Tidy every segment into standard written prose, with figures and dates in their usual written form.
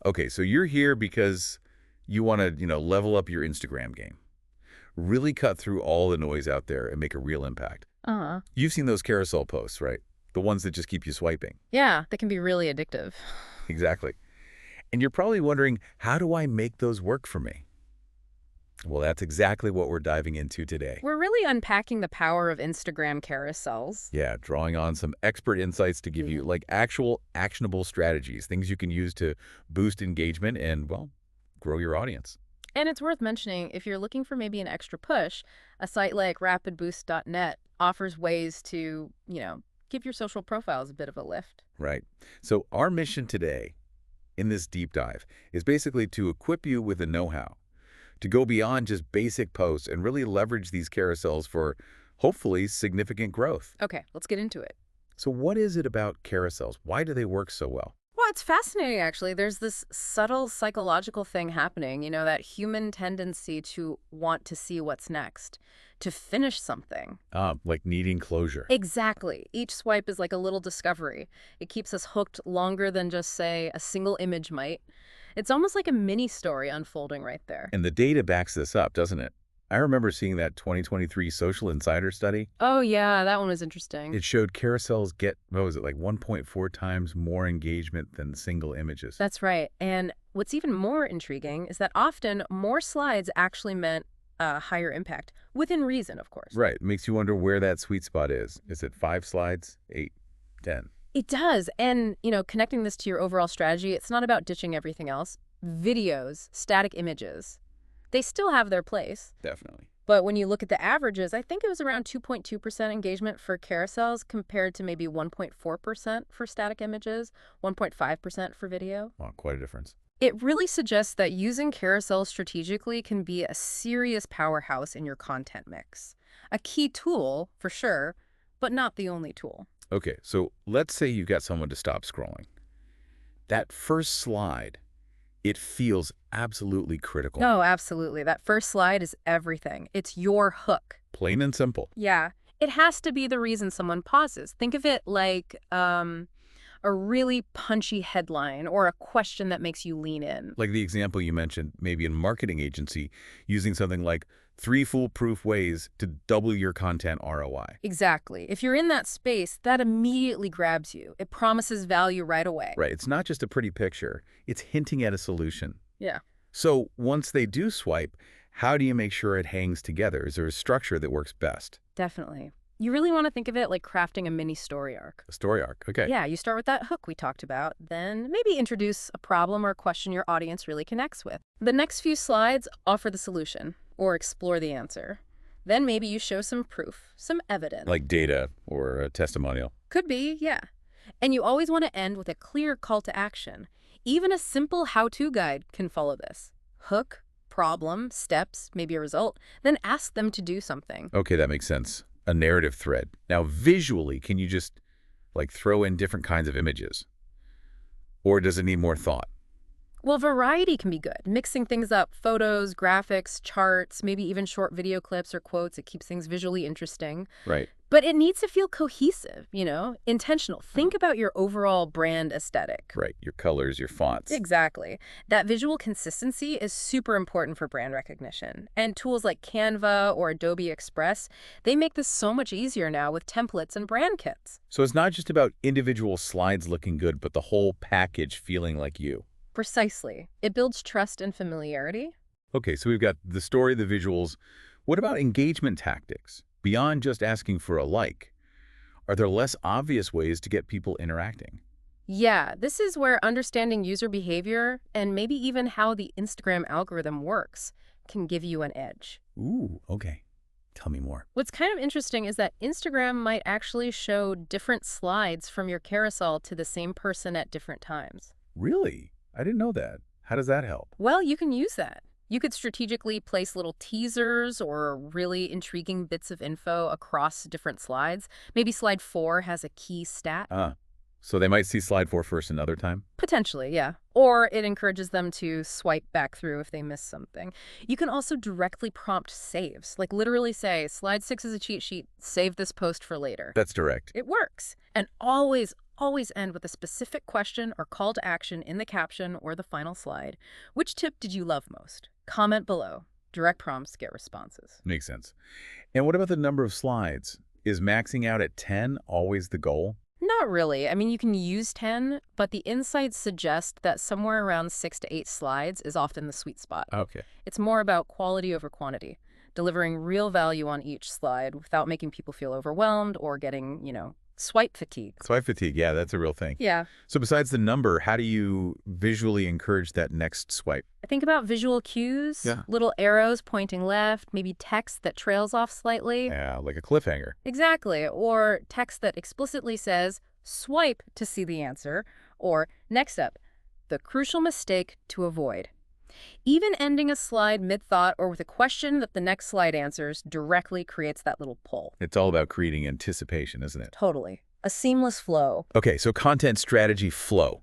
Okay, so you're here because you want to, level up your Instagram game. Really cut through all the noise out there and make a real impact. Uh-huh. You've seen those carousel posts, right? The ones that just keep you swiping. Yeah, that can be really addictive. Exactly. And you're probably wondering, how do I make those work for me? Well, that's exactly what we're diving into today. We're really unpacking the power of Instagram carousels. Yeah, drawing on some expert insights to give you like actual actionable strategies, things you can use to boost engagement and, well, grow your audience. And it's worth mentioning, if you're looking for maybe an extra push, a site like rapidboost.net offers ways to, give your social profiles a bit of a lift. Right. So our mission today in this deep dive is basically to equip you with the know-how, to go beyond just basic posts and really leverage these carousels for hopefully significant growth. Okay, let's get into it. So what is it about carousels? Why do they work so well? Well, it's fascinating, actually. There's this subtle psychological thing happening, that human tendency to want to see what's next, to finish something. Like needing closure. Exactly. Each swipe is like a little discovery. It keeps us hooked longer than just, say, a single image might. It's almost like a mini story unfolding right there. And the data backs this up, doesn't it? I remember seeing that 2023 Social Insider study. Oh, yeah, that one was interesting. It showed carousels get, what was it, like 1.4 times more engagement than single images. That's right. And what's even more intriguing is that often more slides actually meant a higher impact, within reason, of course. Right. It makes you wonder where that sweet spot is. Is it 5 slides, 8, 10? It does. And, connecting this to your overall strategy, it's not about ditching everything else. Videos, static images, they still have their place. Definitely. But when you look at the averages, I think it was around 2.2% engagement for carousels compared to maybe 1.4% for static images, 1.5% for video. Wow, quite a difference. It really suggests that using carousels strategically can be a serious powerhouse in your content mix. A key tool, for sure, but not the only tool. Okay, so let's say you've got someone to stop scrolling. That first slide, it feels absolutely critical. No, absolutely. That first slide is everything. It's your hook. Plain and simple. Yeah. It has to be the reason someone pauses. Think of it like a really punchy headline or a question that makes you lean in. Like the example you mentioned, maybe in a marketing agency, using something like 3 foolproof ways to double your content ROI. Exactly. If you're in that space, that immediately grabs you. It promises value right away. Right. It's not just a pretty picture. It's hinting at a solution. Yeah. So once they do swipe, how do you make sure it hangs together? Is there a structure that works best? Definitely. You really want to think of it like crafting a mini story arc. A story arc. Okay. Yeah, you start with that hook we talked about, then maybe introduce a problem or a question your audience really connects with. The next few slides offer the solution or explore the answer. Then maybe you show some proof, some evidence. Like data or a testimonial. Could be, yeah. And you always want to end with a clear call to action. Even a simple how-to guide can follow this. Hook, problem, steps, maybe a result, then ask them to do something. Okay, that makes sense. A narrative thread. Now, visually, can you just like throw in different kinds of images? Or does it need more thought? Well, variety can be good. Mixing things up, photos, graphics, charts, maybe even short video clips or quotes. It keeps things visually interesting. Right. But it needs to feel cohesive, intentional. Think about your overall brand aesthetic. Right. Your colors, your fonts. Exactly. That visual consistency is super important for brand recognition. And tools like Canva or Adobe Express, they make this so much easier now with templates and brand kits. So it's not just about individual slides looking good, but the whole package feeling like you. Precisely. It builds trust and familiarity. Okay, so we've got the story, the visuals. What about engagement tactics? Beyond just asking for a like, are there less obvious ways to get people interacting? Yeah, this is where understanding user behavior and maybe even how the Instagram algorithm works can give you an edge. Ooh, okay. Tell me more. What's kind of interesting is that Instagram might actually show different slides from your carousel to the same person at different times. Really? I didn't know that. How does that help? Well, you can use that. You could strategically place little teasers or really intriguing bits of info across different slides. Maybe slide 4 has a key stat. So they might see slide 4 first another time? Potentially, yeah. Or it encourages them to swipe back through if they miss something. You can also directly prompt saves, like literally say, slide 6 is a cheat sheet, save this post for later. That's direct. It works. And always, always end with a specific question or call to action in the caption or the final slide. Which tip did you love most? Comment below. Direct prompts get responses. Makes sense. And what about the number of slides? Is maxing out at 10 always the goal? Not really. I mean, you can use 10, but the insights suggest that somewhere around 6 to 8 slides is often the sweet spot. Okay. It's more about quality over quantity, delivering real value on each slide without making people feel overwhelmed or getting, swipe fatigue. Swipe fatigue, yeah, that's a real thing. Yeah. So besides the number, how do you visually encourage that next swipe? Think about visual cues, Yeah. little arrows pointing left, maybe text that trails off slightly. Yeah, like a cliffhanger. Exactly. Or text that explicitly says, swipe to see the answer, or next up, the crucial mistake to avoid. Even ending a slide mid-thought or with a question that the next slide answers directly creates that little pull. It's all about creating anticipation, isn't it? Totally. A seamless flow. Okay, so content strategy flow.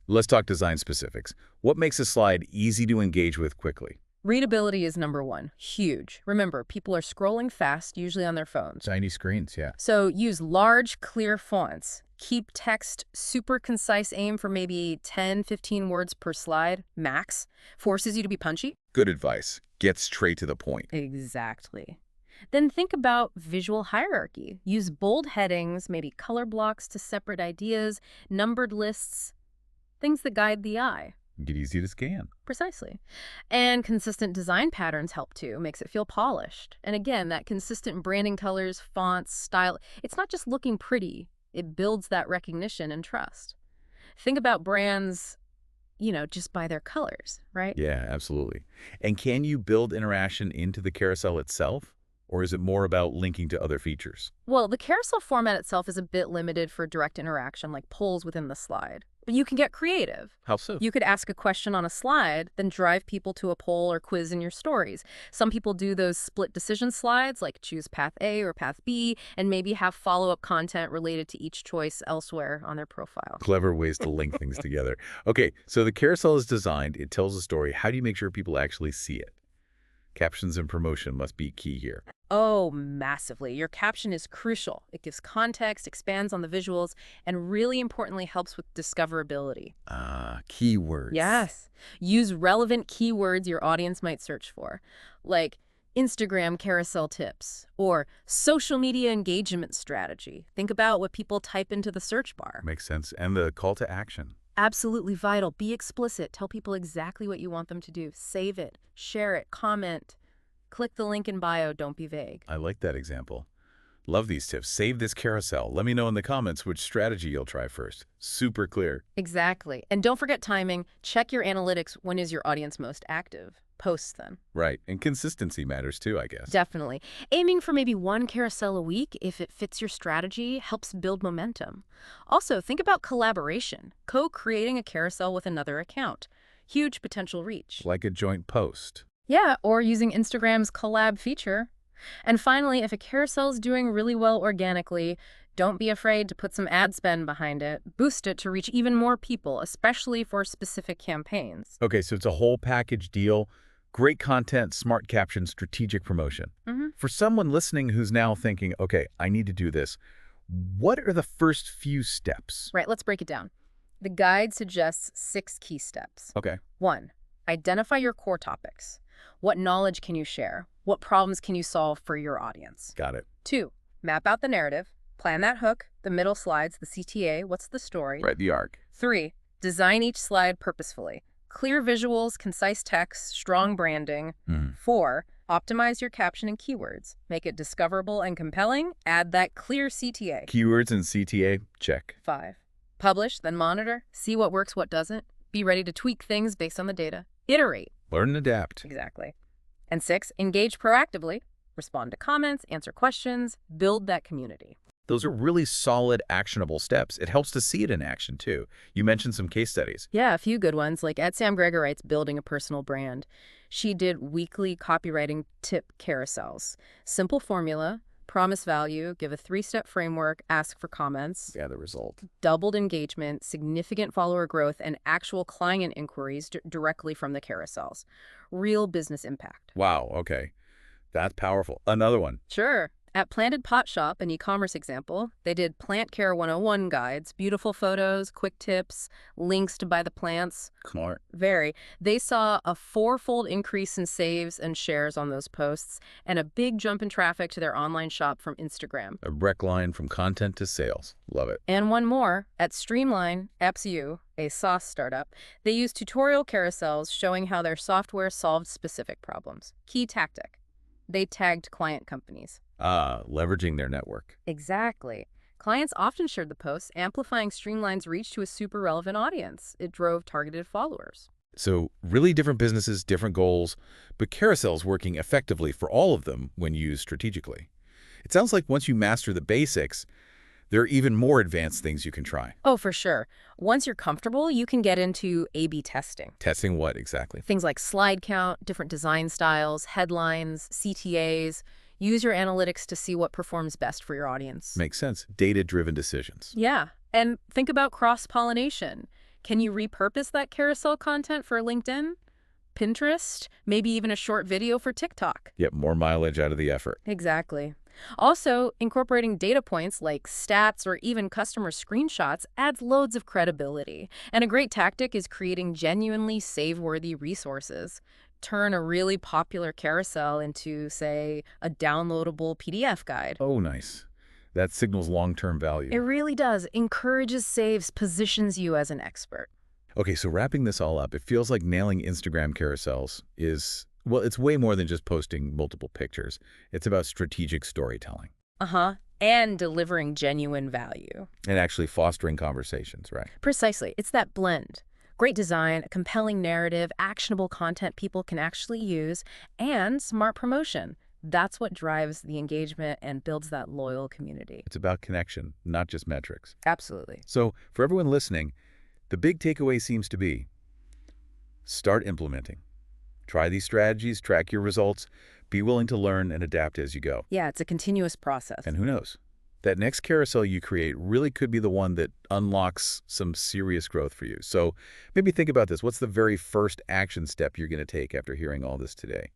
Let's talk design specifics. What makes a slide easy to engage with quickly? Readability is number one. Huge. Remember, people are scrolling fast, usually on their phones. Tiny screens, yeah. So use large, clear fonts. Keep text super concise, aim for maybe 10, 15 words per slide, max. Forces you to be punchy. Good advice. Get straight to the point. Exactly. Then think about visual hierarchy. Use bold headings, maybe color blocks to separate ideas, numbered lists, things that guide the eye. Get easy to scan. Precisely. And consistent design patterns help too, makes it feel polished. And again, that consistent branding colors, fonts, style, it's not just looking pretty, it builds that recognition and trust. Think about brands, just by their colors, right? Yeah, absolutely. And can you build interaction into the carousel itself? Or is it more about linking to other features? Well, the carousel format itself is a bit limited for direct interaction, like polls within the slide. But you can get creative. How so? You could ask a question on a slide, then drive people to a poll or quiz in your stories. Some people do those split decision slides, like choose path A or path B, and maybe have follow-up content related to each choice elsewhere on their profile. Clever ways to link things together. Okay, so the carousel is designed, it tells a story. How do you make sure people actually see it? Captions and promotion must be key here. Oh, massively. Your caption is crucial. It gives context, expands on the visuals, and really importantly helps with discoverability. Keywords. Yes. Use relevant keywords your audience might search for, like Instagram carousel tips or social media engagement strategy. Think about what people type into the search bar. Makes sense. And the call to action. Absolutely vital. Be explicit. Tell people exactly what you want them to do. Save it, share it, comment. Click the link in bio. Don't be vague. I like that example. Love these tips. Save this carousel. Let me know in the comments which strategy you'll try first. Super clear. Exactly. And don't forget timing. Check your analytics. When is your audience most active? Post them. Right. And consistency matters too, I guess. Definitely. Aiming for maybe one carousel a week, if it fits your strategy, helps build momentum. Also, think about collaboration. Co-creating a carousel with another account. Huge potential reach. Like a joint post. Yeah, or using Instagram's collab feature. And finally, if a carousel is doing really well organically, don't be afraid to put some ad spend behind it. Boost it to reach even more people, especially for specific campaigns. Okay, so it's a whole package deal. Great content, smart caption, strategic promotion. For someone listening who's now thinking, okay, I need to do this, what are the first few steps? Right, let's break it down. The guide suggests 6 key steps. Okay. 1. Identify your core topics. What knowledge can you share? What problems can you solve for your audience? Got it. 2. Map out the narrative. Plan that hook, the middle slides, the CTA, what's the story? Right, the arc. 3. Design each slide purposefully. Clear visuals, concise text, strong branding. 4. Optimize your caption and keywords. Make it discoverable and compelling. Add that clear CTA. Keywords and CTA, check. 5. Publish, then monitor. See what works, what doesn't. Be ready to tweak things based on the data. Iterate. Learn and adapt. Exactly. And 6. Engage proactively. Respond to comments, answer questions, build that community. Those are really solid, actionable steps. It helps to see it in action, too. You mentioned some case studies. Yeah, a few good ones, like at Sam Gregorites Building a Personal Brand. She did weekly copywriting tip carousels. Simple formula, promise value, give a 3-step framework, ask for comments. Yeah, the result. Doubled engagement, significant follower growth, and actual client inquiries directly from the carousels. Real business impact. Wow, okay. That's powerful. Another one. Sure. At Planted Pot Shop, an e-commerce example, they did Plant Care 101 guides, beautiful photos, quick tips, links to buy the plants. Smart. Very. They saw a fourfold increase in saves and shares on those posts and a big jump in traffic to their online shop from Instagram. A direct line from content to sales. Love it. And one more, at Streamline Apps U, a SaaS startup, they used tutorial carousels showing how their software solved specific problems. Key tactic. They tagged client companies. Ah, leveraging their network. Exactly. Clients often shared the posts, amplifying Streamline's reach to a super relevant audience. It drove targeted followers. So really different businesses, different goals, but carousels working effectively for all of them when used strategically. It sounds like once you master the basics, there are even more advanced things you can try. Oh, for sure. Once you're comfortable, you can get into A/B testing. Testing what exactly? Things like slide count, different design styles, headlines, CTAs. Use your analytics to see what performs best for your audience. Makes sense. Data-driven decisions. Yeah, and think about cross-pollination. Can you repurpose that carousel content for LinkedIn, Pinterest, maybe even a short video for TikTok? Get more mileage out of the effort. Exactly. Also, incorporating data points like stats or even customer screenshots adds loads of credibility. And a great tactic is creating genuinely save-worthy resources. Turn a really popular carousel into, say, a downloadable PDF guide. Oh, nice. That signals long-term value. It really does. Encourages saves, positions you as an expert. Okay, so wrapping this all up, it feels like nailing Instagram carousels is, well, it's way more than just posting multiple pictures. It's about strategic storytelling. Uh-huh. And delivering genuine value. And actually fostering conversations, right? Precisely. It's that blend. Great design, a compelling narrative, actionable content people can actually use, and smart promotion. That's what drives the engagement and builds that loyal community. It's about connection, not just metrics. Absolutely. So for everyone listening, the big takeaway seems to be start implementing. Try these strategies, track your results, be willing to learn and adapt as you go. Yeah, it's a continuous process. And who knows? That next carousel you create really could be the one that unlocks some serious growth for you. So maybe think about this. What's the very first action step you're going to take after hearing all this today?